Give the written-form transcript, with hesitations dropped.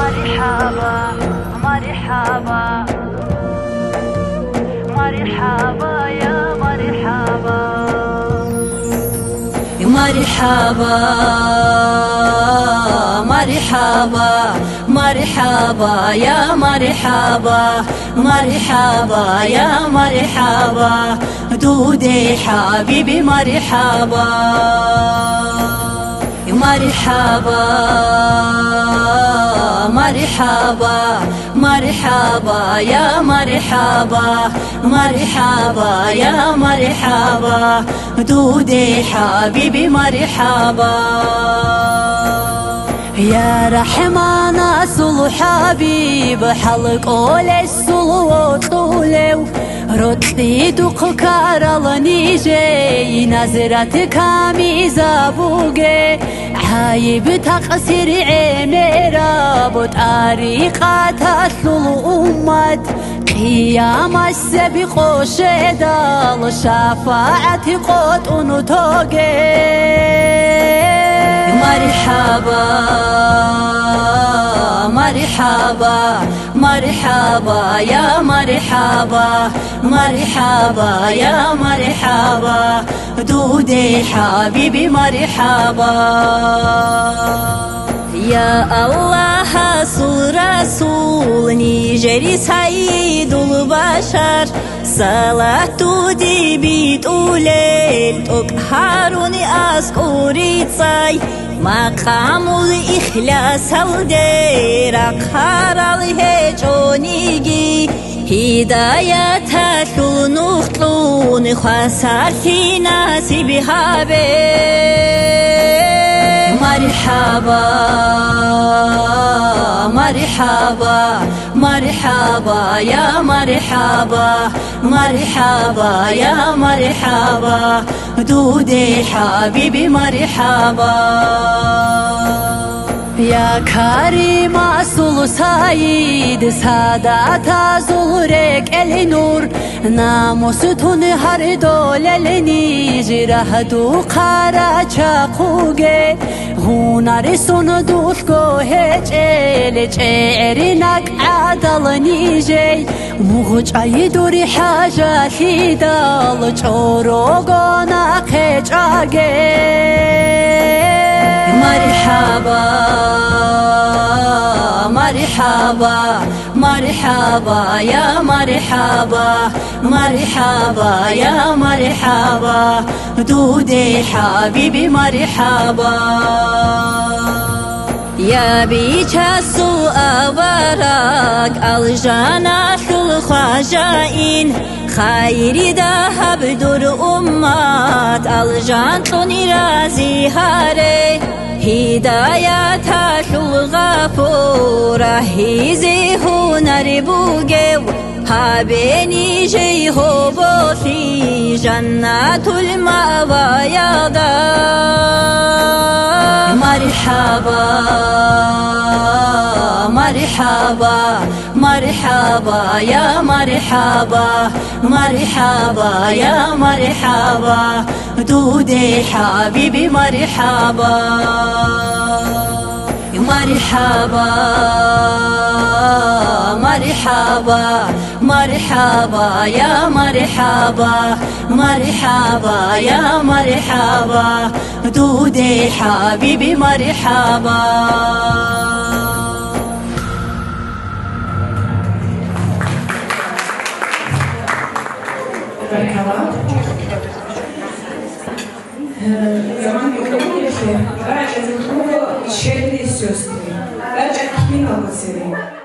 مرحبا مرحبا مرحبا يا مرحبا مرحبا مرحبا مرحبا يا مرحبا مرحبا يا مرحبا دودي حبيبي مرحبا مرحبا مرحبا مرحبا يا مرحبا مرحبا يا مرحبا دودي حبيبي مرحبا يا رحمن أصل حبيب حلق أولي السلو طولو رتي دق كارلني جي نظرة كاميزة بوغي عايب تقصير عميرا بطريقة تسلل أمت قيام السبق شدال شفاعة قطن توغي مرحبا مرحبا مرحبا يا مرحبا مرحبا يا مرحبا دودي حبيبي مرحبا يا الله رسول نيجري سيد البشر صلاة دي بيت أوليل تقهرني أسكوري تصاي مقام الإخلاص الدير أقهر الهجونيجي هداية نخطون خسر في ناسي بهابي مرحبا مرحبا مرحبا يا مرحبا مرحبا يا مرحبا دودي حبيبي مرحبا يا كريم أصل سعيد سادات زهرك النور ناموستون هر دوللني جرهدو قارا چاقوگه هنرسون دوستگوه چل چعرنك عدل نيجي مغجعي دوري حاجاتي دال چوروغونا قيچاگه مرحبا مرحبا مرحبا يا مرحبا مرحبا يا مرحبا دودي حبيبي مرحبا يا بيچا سوء ورق الجناح الخجائن خير ذهب دور أمات الجان طني رازي هاري هداية الغفور هيزي هنر بوغيو هابيني جي هو بوثي جنات المأوى يادا مرحبا مرحبا مرحبا يا مرحبا مرحبا يا مرحبا دودي حبيبي مرحبا مرحبا مرحبا مرحبا يا مرحبا مرحبا يا مرحبا دودي حبيبي مرحبا مرحبا. Zaman yokluğu yaşıyor. Bence bu şehri istiyorsun. Bence kimin olması gerekiyor?